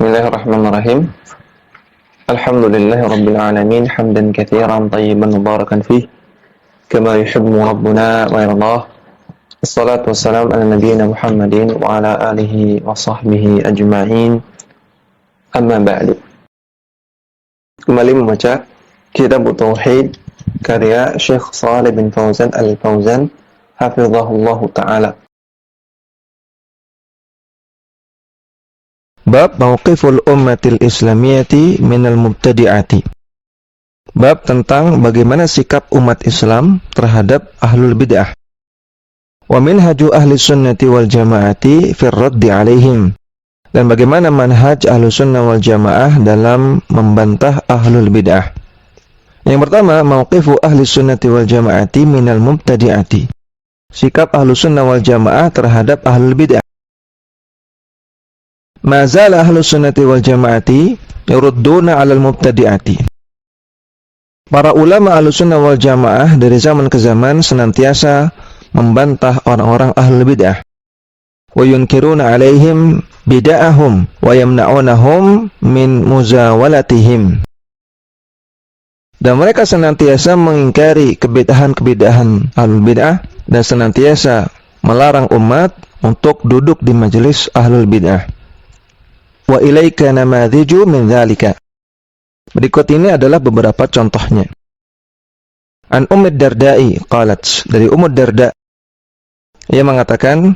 Bismillahirrahmanirrahim. Alhamdulillahi rabbil alamin hamdan katsiran tayyiban mubarakan fih kama yuhibbu rabbuna wa yardah. Wassalatu wassalamu ala nabiyyina Muhammadin wa ala alihi wa sahbihi ajma'in. Amma ba'du. Kembali membaca Kitab Tauhid karya Syekh Shalih bin Fauzan Al-Fauzan hafizahullahu taala. Bab mauqiful ummatil islamiyati minal mubtadi'ati. Bab tentang bagaimana sikap umat Islam terhadap ahlul bid'ah. Wa minhaju ahli sunnati wal jama'ati fir raddi alaihim. Dan bagaimana manhaj ahlu sunnah wal jamaah dalam membantah ahlul bid'ah. Yang pertama, mauqifu ahli sunnati wal jama'ati minal mubtadi'ati. Sikap ahlu sunnah wal jamaah terhadap ahlul bid'ah. Mazala ahlus sunnati wal jama'ati yurudduna 'alal mubtadi'ati. Para ulama ahlus sunnah wal jamaah dari zaman ke zaman senantiasa membantah orang-orang ahlul bid'ah. Wa yunkiruna 'alaihim bid'ahum wa yamna'unahum min muzawalatihim. Dan mereka senantiasa mengingkari kebid'ahan ahlul bid'ah dan senantiasa melarang umat untuk duduk di majelis ahlul bid'ah. Wa ilaika namadhiju min dzalika. Berikut ini adalah beberapa contohnya. An Ummud Darda'i qalat, dari Ummud Darda, ia mengatakan,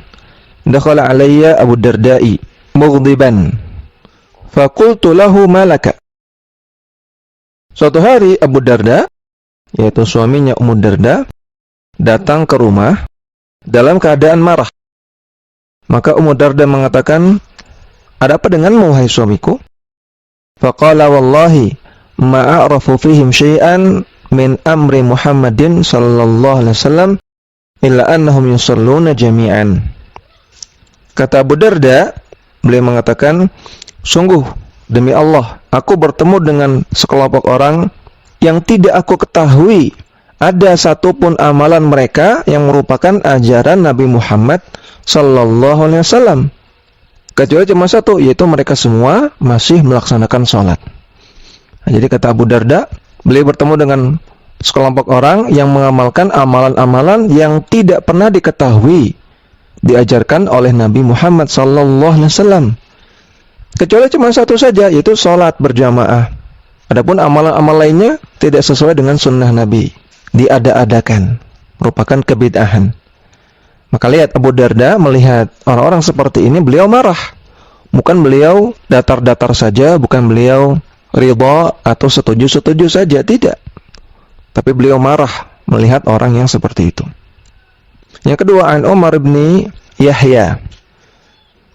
dakhala alayya Abu Darda'i mughdiban fa qultu lahu ma laka. Suatu hari Abu Darda, yaitu suaminya Ummud Darda, datang ke rumah dalam keadaan marah. Maka Ummud Darda mengatakan, ada apa denganmu, wahai suamiku? Faqala wallahi ma a'rafu fihim syai'an min amri Muhammadin sallallahu alaihi wasallam illa annahum yusalluna jami'an. Kata Abu Darda, beliau mengatakan, sungguh demi Allah, aku bertemu dengan sekelompok orang yang tidak aku ketahui ada satupun amalan mereka yang merupakan ajaran Nabi Muhammad sallallahu alaihi wasallam. Kecuali cuma satu, yaitu mereka semua masih melaksanakan sholat. Nah, jadi kata Abu Darda, beliau bertemu dengan sekelompok orang yang mengamalkan amalan-amalan yang tidak pernah diketahui diajarkan oleh Nabi Muhammad SAW. Kecuali cuma satu saja, yaitu sholat berjamaah. Adapun amalan-amal lainnya tidak sesuai dengan sunnah Nabi, diada-adakan, merupakan kebid'ahan. Maka lihat Abu Darda melihat orang-orang seperti ini, beliau marah. Bukan beliau datar-datar saja, bukan beliau ridha atau setuju-setuju saja, tidak. Tapi beliau marah melihat orang yang seperti itu. Yang kedua, an Umar bin Yahya.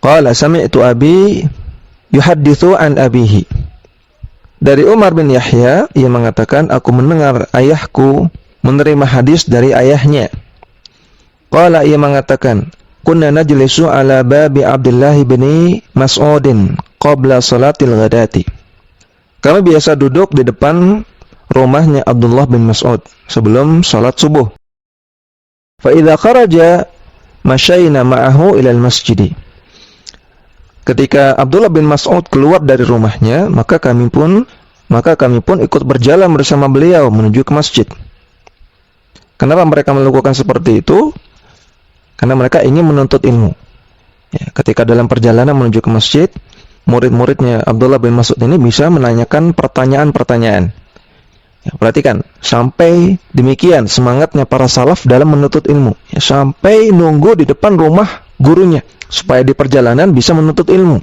Qala sami'tu abi yuhaddithu an abihi. Dari Umar bin Yahya, ia mengatakan, aku mendengar ayahku menerima hadis dari ayahnya. Qala, ia mengatakan, kunna najlisu ala babi Abdullah bin Mas'udin qabla salatil ghadati. Kami biasa duduk di depan rumahnya Abdullah bin Mas'ud sebelum salat subuh. Fa idza kharaja masyayna ma'ahu ila al-masjid. Ketika Abdullah bin Mas'ud keluar dari rumahnya, maka kami pun ikut berjalan bersama beliau menuju ke masjid. Kenapa mereka melakukan seperti itu? Karena mereka ingin menuntut ilmu. Ya, ketika dalam perjalanan menuju ke masjid, murid-muridnya Abdullah bin Mas'ud ini bisa menanyakan pertanyaan-pertanyaan. Ya, perhatikan, sampai demikian semangatnya para salaf dalam menuntut ilmu. Ya, sampai nunggu di depan rumah gurunya, supaya di perjalanan bisa menuntut ilmu.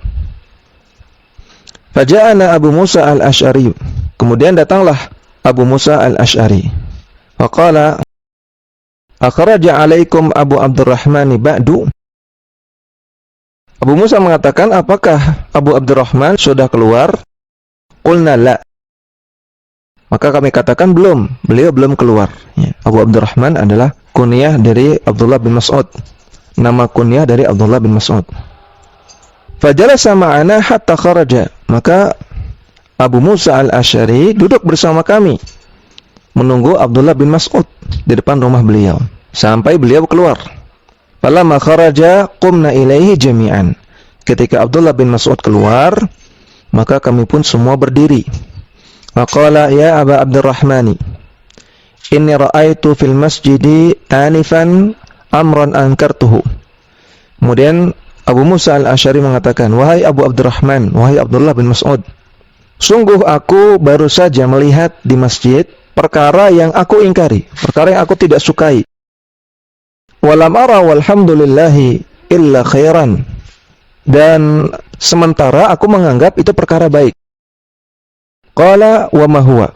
Faja'ana Abu Musa al-Ash'ari. Kemudian datanglah Abu Musa al-Ash'ari. Faqala, akhraja alaikum Abu Abdurrahman ba'du. Abu Musa mengatakan, apakah Abu Abdurrahman sudah keluar? Qulna la. Maka kami katakan belum, beliau belum keluar. Ya, Abu Abdurrahman adalah kunyah dari Abdullah bin Mas'ud. Nama kunyah dari Abdullah bin Mas'ud. Fajalasa ma'ana hatta kharaja. Maka Abu Musa al-Ash'ari duduk bersama kami menunggu Abdullah bin Mas'ud di depan rumah beliau sampai beliau keluar. Falamma kharaja qumna ilaihi jami'an. Ketika Abdullah bin Mas'ud keluar, Maka kami pun semua berdiri. Faqala ya Aba Abdurrahmani, inni ra'aitu fil masjidi anifan amran ankartuhu. Kemudian Abu Musa al-Asy'ari mengatakan, wahai Abu Abdurrahman, wahai Abdullah bin Mas'ud, sungguh aku baru saja melihat di masjid perkara yang aku ingkari, perkara yang aku tidak sukai. Walam ara walhamdulillahi illa khairan. Dan sementara aku menganggap itu perkara baik. Qala wa ma huwa.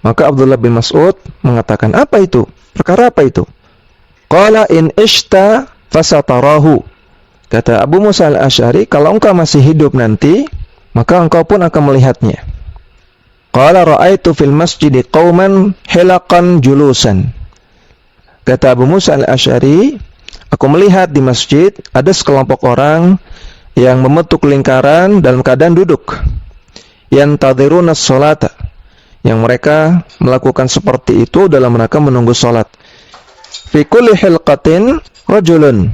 Maka Abdullah bin Mas'ud mengatakan, apa itu? Perkara apa itu? Qala in ishta fasatarahu. Kata Abu Musa al-Asy'ari, kalau engkau masih hidup nanti, maka engkau pun akan melihatnya. Qala ra'aitu fil masjidi qauman hilaqan julusan. Kata Abu Musa al-Asy'ari, aku melihat di masjid ada sekelompok orang yang membentuk lingkaran dalam keadaan duduk. Yantadhiruna sholata, yang mereka melakukan seperti itu dalam rangka menunggu salat. Fi kulli hilqatin rajulun.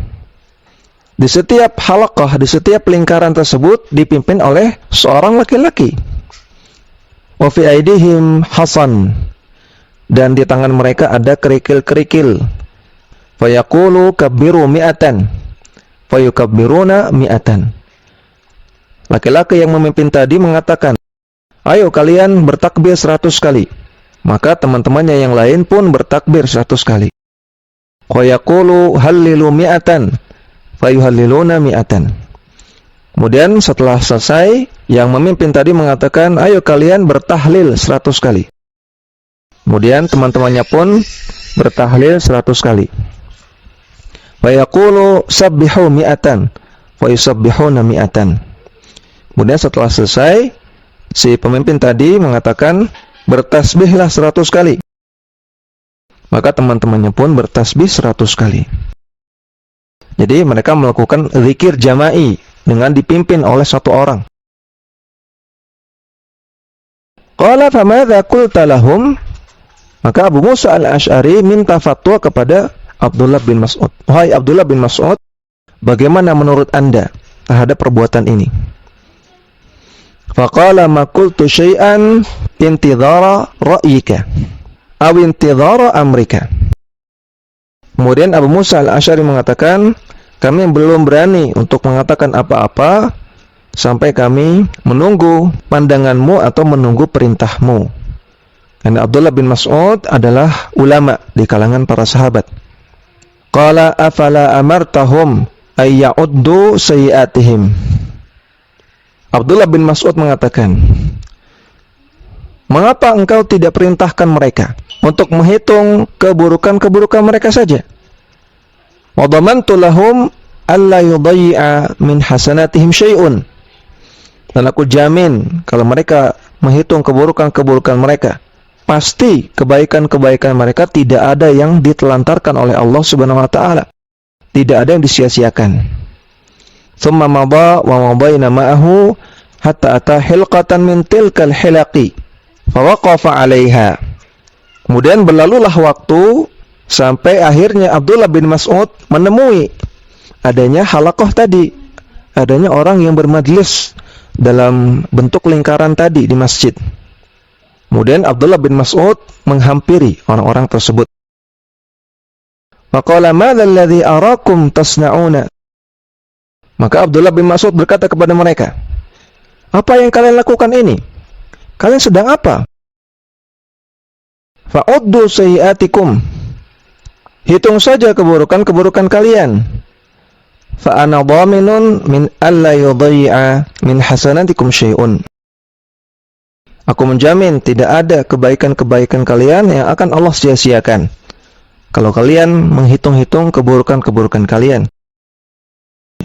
Di setiap halaqah, di setiap lingkaran tersebut dipimpin oleh seorang laki-laki. Wa fi aidihim hasan. Dan di tangan mereka ada kerikil-kerikil. Fa yaqulu kabbiru mi'atan. Fa yukabbiruna mi'atan. Laki-laki yang memimpin tadi mengatakan, ayo kalian bertakbir 100 kali. Maka teman-temannya yang lain pun bertakbir 100 kali. Wa yaqulu hallilu mi'atan. Fayuhalliluna mi'atan. Kemudian setelah selesai, yang memimpin tadi mengatakan, ayo kalian bertahlil 100 kali. Kemudian teman-temannya pun bertahlil 100 kali. Fayaqulu sabbihu mi'atan. Fayusabbihuna mi'atan. Kemudian setelah selesai, si pemimpin tadi mengatakan, bertasbihlah 100 kali. Maka teman-temannya pun bertasbih 100 kali. Jadi mereka melakukan zikir jama'i dengan dipimpin oleh satu orang. Qala famadza qulta lahum? Maka Abu Musa al-Asy'ari minta fatwa kepada Abdullah bin Mas'ud. Wahai Abdullah bin Mas'ud, bagaimana menurut Anda terhadap perbuatan ini? Faqala ma qultu syai'an intidhara ra'yika aw intidhara amrika. Kemudian Abu Musa al-Asy'ari mengatakan, kami belum berani untuk mengatakan apa-apa sampai kami menunggu pandanganmu atau menunggu perintahmu. Karena Abdullah bin Mas'ud adalah ulama di kalangan para sahabat. Qala afala amartahum ay ya'uddu sayyi'atihim. Abdullah bin Mas'ud mengatakan, mengapa engkau tidak perintahkan mereka untuk menghitung keburukan-keburukan mereka saja? Wa dhamantu lahum alla yudayyi'a min hasanatihim syai'un. Dan aku jamin kalau mereka menghitung keburukan-keburukan mereka, pasti kebaikan-kebaikan mereka tidak ada yang ditelantarkan oleh Allah Subhanahu wa taala. Tidak ada yang disia-siakan. Thumma madha wa madayna ma'ahu hatta ata hilqatan min tilkal hilaqi fa waqafa 'alaiha. Kemudian berlalulah waktu sampai akhirnya Abdullah bin Mas'ud menemui adanya halaqah tadi, adanya orang yang bermajlis dalam bentuk lingkaran tadi di masjid. Kemudian Abdullah bin Mas'ud menghampiri orang-orang tersebut. Faqala madza alladhi arakum tasna'una? Maka Abdullah bin Mas'ud berkata kepada mereka, apa yang kalian lakukan ini? Kalian sedang apa? Fa'uddu sayyi'atikum. Hitung saja keburukan-keburukan kalian. Fa'ana dhaminun min alla yudayyi'a min hasanatikum syai'un. Aku menjamin tidak ada kebaikan-kebaikan kalian yang akan Allah sia-siakan kalau kalian menghitung-hitung keburukan-keburukan kalian.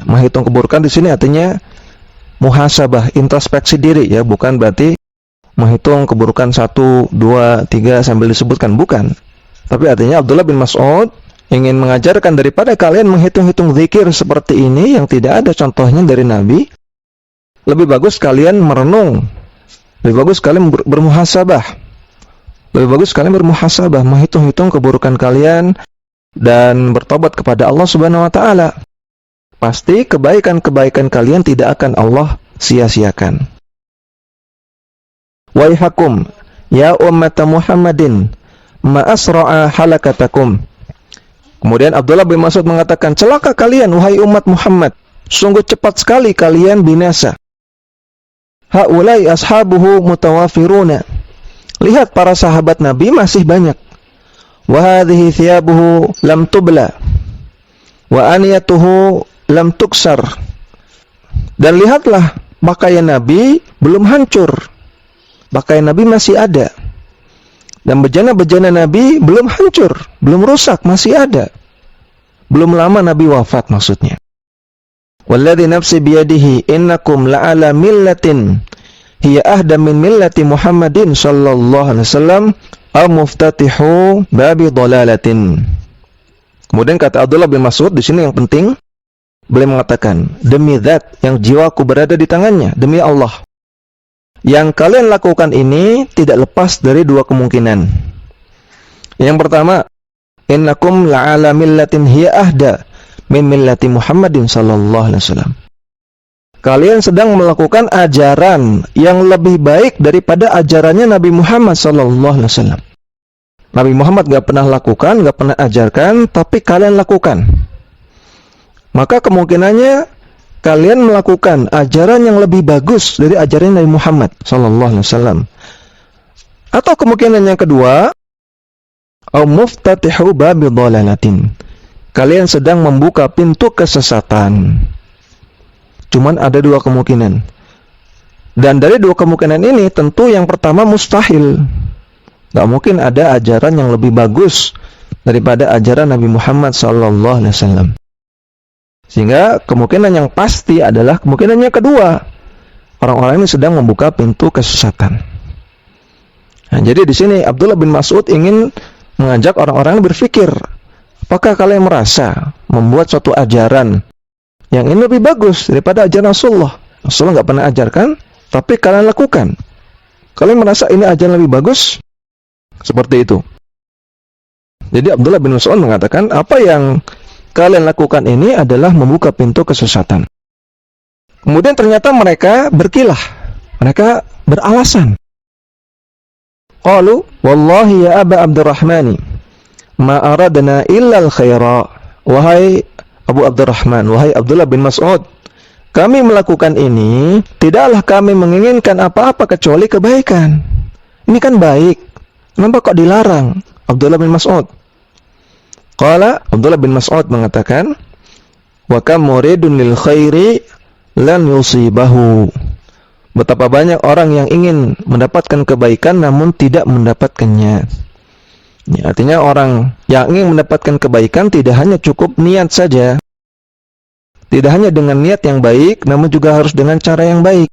Menghitung keburukan di sini artinya muhasabah, introspeksi diri ya, bukan berarti menghitung keburukan 1, 2, 3 sambil disebutkan, bukan. Tapi artinya Abdullah bin Mas'ud ingin mengajarkan daripada kalian menghitung-hitung zikir seperti ini yang tidak ada contohnya dari Nabi, lebih bagus kalian merenung, lebih bagus kalian bermuhasabah, lebih bagus kalian bermuhasabah, menghitung-hitung keburukan kalian dan bertobat kepada Allah Subhanahu wa taala. Pasti kebaikan-kebaikan kalian tidak akan Allah sia-siakan. waihakum ya ummata Muhammadin ma asra'a halakatakum. Kemudian Abdullah bin Mas'ud mengatakan, celaka kalian wahai umat Muhammad, sungguh cepat sekali kalian binasa. Haulai ashabuhu mutawafiruna. Lihat para sahabat Nabi masih banyak. Wa hadhihi thiyabuhu lam tubla wa aniyatuhu lam tuksar. Dan lihatlah, pakaian Nabi belum hancur. Pakaian Nabi masih ada. Dan bejana-bejana Nabi belum hancur, belum rusak, masih ada. Belum lama Nabi wafat maksudnya. Walladzi nafsi biyadihi innakum la'ala millatin hiya ahda min millati Muhammadin sallallahu alaihi wasallam aw muftatihu babi dhalalatin. Kemudian kata Abdullah bin Mas'ud di sini yang penting, beliau mengatakan, demi zat yang jiwaku berada di tangannya, demi Allah, yang kalian lakukan ini tidak lepas dari dua kemungkinan. Yang pertama, innakum la'ala millatin hiya ahda min millati Muhammadin sallallahu alaihi wasallam. Kalian sedang melakukan ajaran yang lebih baik daripada ajarannya Nabi Muhammad sallallahu alaihi wasallam. Nabi Muhammad gak pernah lakukan, gak pernah ajarkan, tapi kalian lakukan. Maka kemungkinannya kalian melakukan ajaran yang lebih bagus dari ajaran Nabi Muhammad sallallahu alaihi wasallam. Atau kemungkinan yang kedua, au muftatihu babi dhalalatin. Kalian sedang membuka pintu kesesatan. Cuman ada dua kemungkinan. Dan dari dua kemungkinan ini tentu yang pertama mustahil. Gak mungkin ada ajaran yang lebih bagus daripada ajaran Nabi Muhammad sallallahu alaihi wasallam. Sehingga kemungkinan yang pasti adalah kemungkinan yang kedua. Orang-orang ini sedang membuka pintu kesesatan. Nah, jadi di sini Abdullah bin Mas'ud ingin mengajak orang-orang berpikir, apakah kalian merasa membuat suatu ajaran yang ini lebih bagus daripada ajaran Rasulullah? Rasulullah nggak pernah ajarkan, tapi kalian lakukan. Kalian merasa ini ajaran lebih bagus? Seperti itu. Jadi Abdullah bin Mas'ud mengatakan, apa yang kalian lakukan ini adalah membuka pintu kesesatan. Kemudian ternyata mereka berkilah. Mereka beralasan. Qalu, wallahi ya Aba Abdurrahmani, ma aradna illa al-khaira. Wahai Abu Abdurrahman, wahai Abdullah bin Mas'ud, kami melakukan ini, tidaklah kami menginginkan apa-apa kecuali kebaikan. Ini kan baik. Kenapa kok dilarang? Abdullah bin Mas'ud. Qala, Abdullah bin Mas'ud mengatakan, wa kam muridun lil khairi lan yusibahu. Betapa banyak orang yang ingin mendapatkan kebaikan namun tidak mendapatkannya. Ya, artinya orang yang ingin mendapatkan kebaikan tidak hanya cukup niat saja. Tidak hanya dengan niat yang baik, namun juga harus dengan cara yang baik.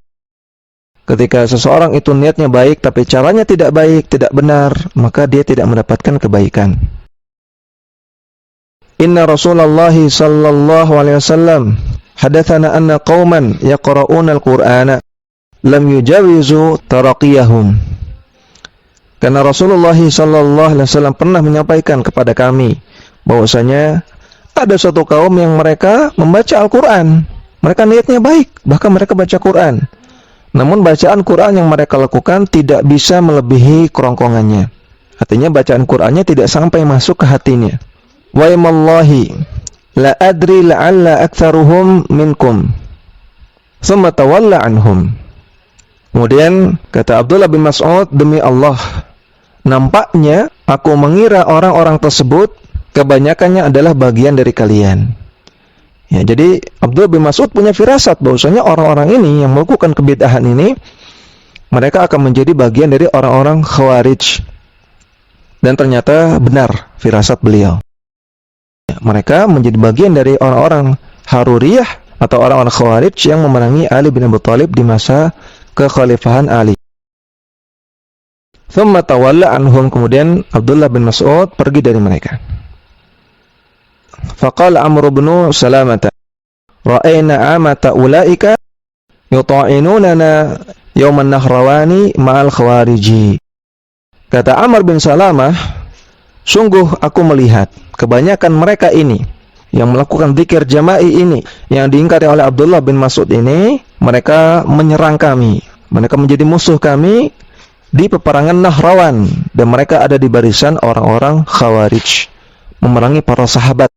Ketika seseorang itu niatnya baik tapi caranya tidak baik, tidak benar, maka dia tidak mendapatkan kebaikan. Inna Rasulullah sallallahu alaihi wasallam hadatsana anna qauman yaqra'una al-Qur'ana lam yujawizu taraqiyahum. Karena Rasulullah sallallahu alaihi wasallam pernah menyampaikan kepada kami bahwasanya ada suatu kaum yang mereka membaca Al-Qur'an. Mereka niatnya baik, bahkan mereka baca Qur'an. Namun bacaan Qur'an yang mereka lakukan tidak bisa melebihi kerongkongannya. Artinya bacaan Qur'annya tidak sampai masuk ke hatinya. Wa imallahi la adri la'alla aktsaruhum minkum thumma tawalla anhum. Kemudian kata Abdullah bin Mas'ud, demi Allah, nampaknya aku mengira orang-orang tersebut kebanyakannya adalah bagian dari kalian. Ya, jadi Abdullah bin Mas'ud punya firasat bahwasanya orang-orang ini yang melakukan kebid'ahan ini, mereka akan menjadi bagian dari orang-orang Khawarij. Dan ternyata benar firasat beliau. Ya, mereka menjadi bagian dari orang-orang Haruriyah atau orang-orang Khawarij yang memerangi Ali bin Abi Thalib di masa kekhalifahan Ali. Thumma tawalla anhum, kemudian Abdullah bin Mas'ud pergi dari mereka. Faqala Amr bin Salamah, ra'ayna amata ulaika yuta'inunana yawman nahrawani ma'al khawariji. Kata Amr bin Salamah, sungguh aku melihat kebanyakan mereka ini yang melakukan zikir jama'i ini, yang diingkari oleh Abdullah bin Mas'ud ini, mereka menyerang kami, mereka menjadi musuh kami di peperangan Nahrawan, dan mereka ada di barisan orang-orang Khawarij, memerangi para sahabat.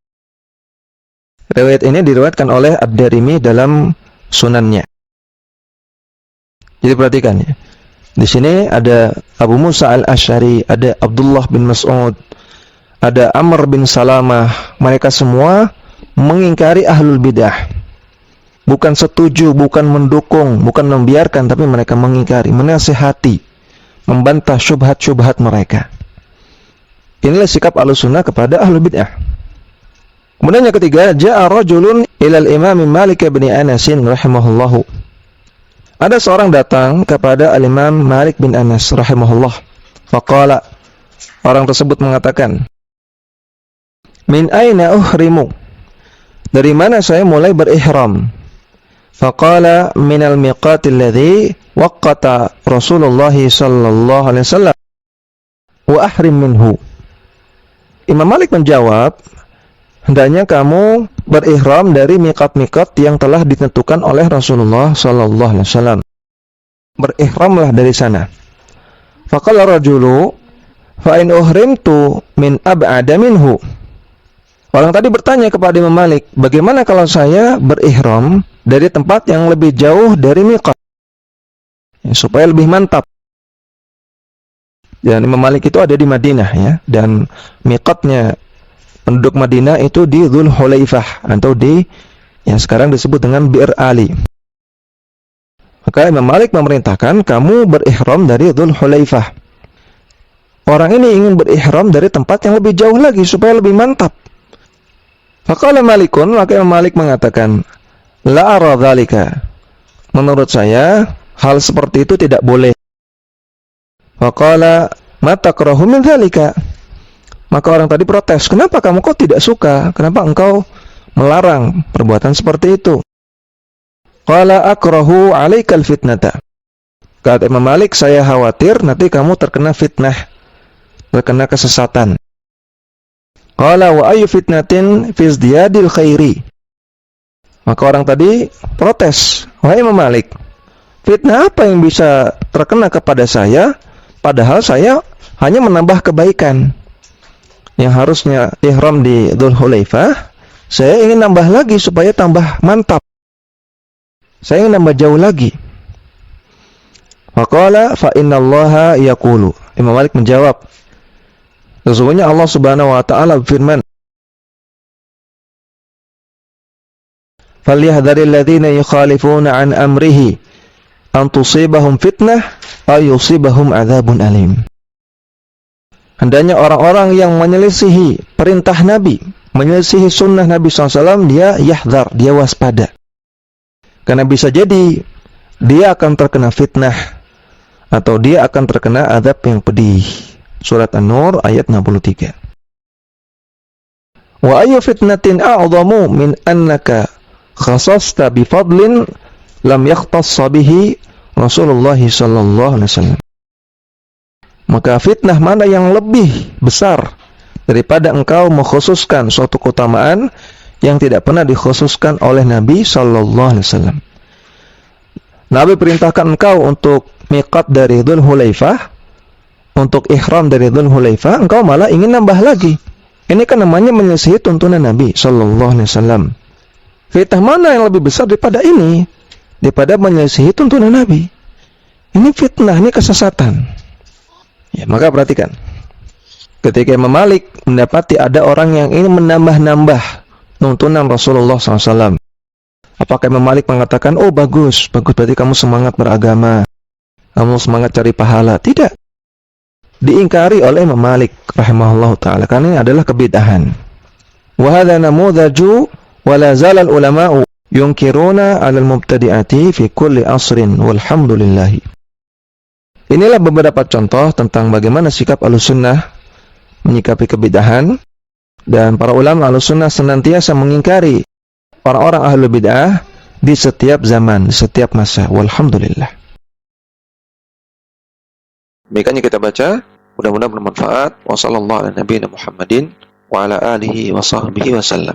Riwayat ini diriwayatkan oleh Ad-Darimi dalam sunannya. Jadi perhatikan ya. Di sini ada Abu Musa Al-Asy'ari, ada Abdullah bin Mas'ud, ada Amr bin Salamah. Mereka semua mengingkari ahlul bidah. Bukan setuju, bukan mendukung, bukan membiarkan, tapi mereka mengingkari, menasihati, membantah syubhat-syubhat mereka. Inilah sikap Ahlussunnah kepada ahlul bidah. Kemudian yang ketiga, ja'a rajulun ilal Imam Malik bin Anas rahimahullahu. Ada seorang datang kepada Al-Imam Malik bin Anas rahimahullah. Faqala, orang tersebut mengatakan, min aina uhrimu? Dari mana saya mulai berihram? Faqala minal miqatil ladzi waqqata Rasulullah sallallahu alaihi wasallam wa ahrim minhu. Imam Malik menjawab, hendaknya kamu berihram dari miqat-miqat yang telah ditentukan oleh Rasulullah sallallahu alaihi wasallam. Berihramlah dari sana. Faqala rajulu fa in uhrimtu min ab'ada minhu. Orang tadi bertanya kepada Imam Malik, bagaimana kalau saya berihram dari tempat yang lebih jauh dari miqat, ya, supaya lebih mantap. Dan Imam Malik itu ada di Madinah ya, dan miqatnya penduduk Madinah itu di Dzul Hulaifah, atau di yang sekarang disebut dengan Bir Ali. Maka Imam Malik memerintahkan kamu berihram dari Dzul Hulaifah. Orang ini ingin berihram dari tempat yang lebih jauh lagi supaya lebih mantap. Faqala Malikun, maka Imam Malik mengatakan, la ara dzalika. Menurut saya hal seperti itu tidak boleh. Faqala ma takrahu min dzalika. Maka orang tadi protes, kenapa kamu kok tidak suka? Kenapa engkau melarang perbuatan seperti itu? Qala akrahu 'alaikal fitnata. Kata Imam Malik, saya khawatir nanti kamu terkena fitnah, terkena kesesatan. Qala wa ayyu fitnatin fi izdiyadil khairi. Maka orang tadi protes, wahai Imam Malik, fitnah apa yang bisa terkena kepada saya, padahal saya hanya menambah kebaikan. Yang harusnya ihram di Dzul Hulaifah, saya ingin nambah lagi supaya tambah mantap. Saya ingin nambah jauh lagi. Faqala fa innallaha yaqulu. Imam Malik menjawab, sesungguhnya Allah Subhanahu wa taala berfirman, "Falyahdharil ladzina yukhalifuna an amrihi an tusibahum fitnah aw yusibahum adzabun alim." Hendaknya orang-orang yang menyelisihi perintah Nabi, menyelisihi sunnah Nabi SAW, dia yahdhar, dia waspada. Karena bisa jadi dia akan terkena fitnah, atau dia akan terkena azab yang pedih. Surat An-Nur ayat 63. Wa ayyu fitnatin a'zamu min annaka khasasta bi fadlin lam yakhtassa bihi Rasulullah sallallahu alaihi wasallam. Maka fitnah mana yang lebih besar daripada engkau mengkhususkan suatu keutamaan yang tidak pernah dikhususkan oleh Nabi sallallahu alaihi wasallam. Nabi perintahkan engkau untuk miqat dari Dzul Hulaifah, untuk ihram dari Dzul Hulaifah, engkau malah ingin nambah lagi. Ini kan namanya menyelisihi tuntunan Nabi sallallahu alaihi wasallam. Fitnah mana yang lebih besar daripada ini? Daripada menyelisihi tuntunan Nabi. Ini fitnah, ini kesesatan. Ya, maka perhatikan. Ketika Imam Malik mendapati ada orang yang ingin menambah-nambah tuntunan Rasulullah SAW, apakah Imam Malik mengatakan, oh bagus, berarti kamu semangat beragama, kamu semangat cari pahala? Tidak. Diingkari oleh Imam Malik rahimahullah ta'ala, karena ini adalah kebid'ahan. Wa hadza namudhaju wa la zalal ulama'u yunkiruna 'alal mubtadi'ati fi kulli asrin walhamdulillah. Inilah beberapa contoh tentang bagaimana sikap Ahlussunnah menyikapi kebid'ahan, dan para ulama Ahlussunnah senantiasa mengingkari orang-orang ahlul bid'ah di setiap zaman, di setiap masa. Walhamdulillah. Demikian kita baca, mudah-mudahan bermanfaat. Wassallallahu ala nabiyina Muhammadin wa ala alihi wa sahbihi wasallam.